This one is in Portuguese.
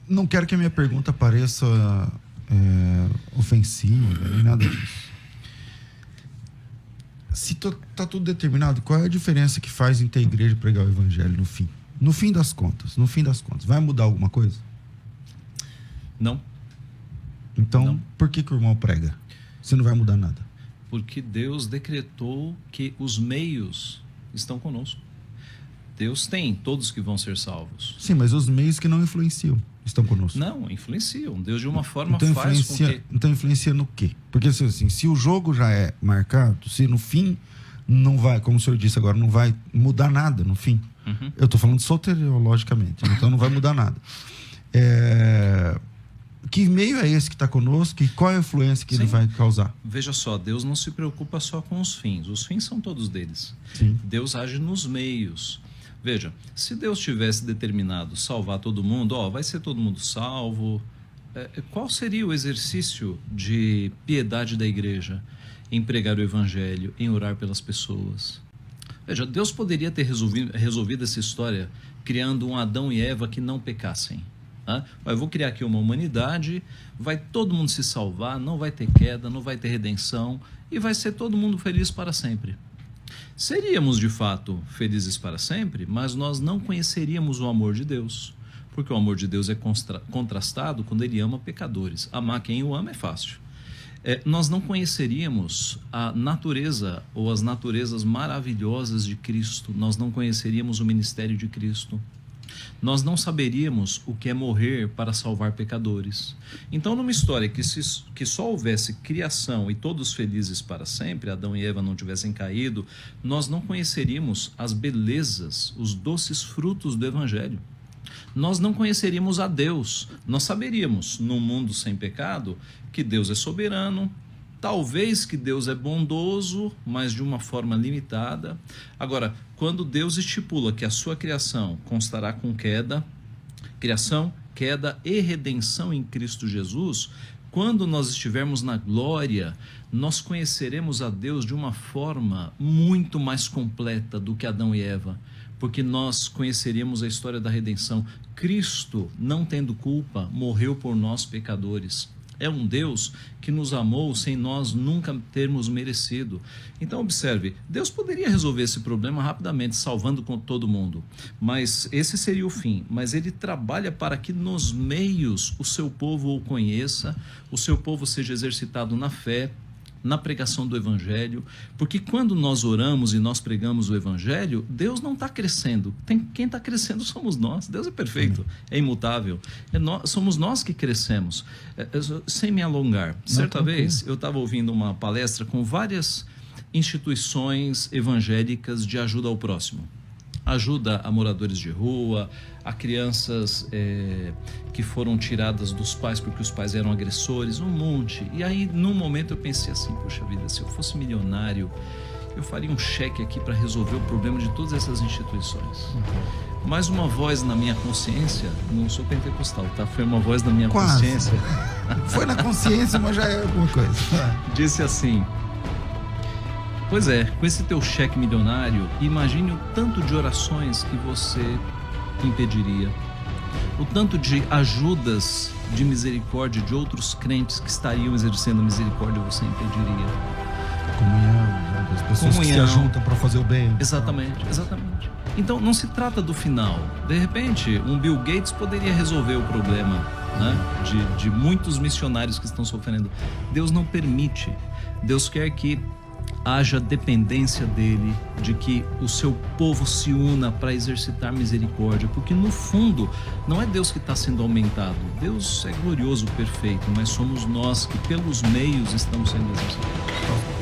Não quero que a minha pergunta pareça ofensiva, nem nada disso. Se tá tudo determinado, qual é a diferença que faz em ter igreja e pregar o evangelho no fim? No fim das contas, vai mudar alguma coisa? Não. Então, Não. Por que o irmão prega? Se não vai mudar nada? Porque Deus decretou que os meios estão conosco. Deus tem todos que vão ser salvos. Sim, mas os meios que não influenciam estão conosco. Não, influenciam. Deus de uma forma então, faz com que... Então influencia no quê? Porque assim, se o jogo já é marcado, se no fim não vai, como o senhor disse agora, não vai mudar nada no fim. Uhum. Eu estou falando soteriologicamente, então não vai mudar nada. Que meio é esse que está conosco e qual é a influência que ele vai causar? Veja só, Deus não se preocupa só com os fins. Os fins são todos deles. Sim. Deus age nos meios. Veja, se Deus tivesse determinado salvar todo mundo, vai ser todo mundo salvo, qual seria o exercício de piedade da igreja? Em pregar o evangelho, em orar pelas pessoas. Veja, Deus poderia ter resolvido essa história criando um Adão e Eva que não pecassem. Eu vou criar aqui uma humanidade, vai todo mundo se salvar, não vai ter queda, não vai ter redenção e vai ser todo mundo feliz para sempre. Seríamos de fato felizes para sempre, mas nós não conheceríamos o amor de Deus, porque o amor de Deus é contrastado quando ele ama pecadores. Amar quem o ama é fácil. Nós não conheceríamos a natureza ou as naturezas maravilhosas de Cristo, nós não conheceríamos o ministério de Cristo. Nós não saberíamos o que é morrer para salvar pecadores. Então, numa história que só houvesse criação e todos felizes para sempre, Adão e Eva não tivessem caído, nós não conheceríamos as belezas, os doces frutos do Evangelho. Nós não conheceríamos a Deus. Nós saberíamos, num mundo sem pecado, que Deus é soberano, talvez que Deus é bondoso, mas de uma forma limitada. Agora, quando Deus estipula que a sua criação constará com criação, queda e redenção em Cristo Jesus, quando nós estivermos na glória, nós conheceremos a Deus de uma forma muito mais completa do que Adão e Eva, porque nós conheceríamos a história da redenção. Cristo, não tendo culpa, morreu por nós pecadores. É um Deus que nos amou sem nós nunca termos merecido. Então observe, Deus poderia resolver esse problema rapidamente, salvando com todo mundo, mas esse seria o fim. Mas ele trabalha para que nos meios o seu povo o conheça, o seu povo seja exercitado na fé, na pregação do Evangelho, porque quando nós oramos e nós pregamos o Evangelho, Deus não está crescendo. Quem está crescendo somos nós. Deus é perfeito, é imutável. Somos nós que crescemos. Sem me alongar, certa vez eu estava ouvindo uma palestra com várias instituições evangélicas de ajuda ao próximo. Ajuda a moradores de rua, a crianças que foram tiradas dos pais porque os pais eram agressores, um monte. E aí, num momento, eu pensei assim, poxa vida, se eu fosse milionário, eu faria um cheque aqui para resolver o problema de todas essas instituições. Mas uma voz na minha consciência, não sou pentecostal, tá? Foi uma voz na minha consciência. Foi na consciência, mas já é alguma coisa. Disse assim... Pois é, com esse teu cheque milionário, imagine o tanto de orações que você impediria, o tanto de ajudas de misericórdia de outros crentes que estariam exercendo misericórdia você impediria. Comunhão, das pessoas que se ajuntam para fazer o bem. Exatamente, exatamente. Então não se trata do final. De repente, um Bill Gates poderia resolver o problema, né, de muitos missionários que estão sofrendo. Deus não permite. Deus quer que haja dependência dele, de que o seu povo se una para exercitar misericórdia, porque no fundo não é Deus que está sendo aumentado. Deus é glorioso, perfeito, mas somos nós que pelos meios estamos sendo exercitados.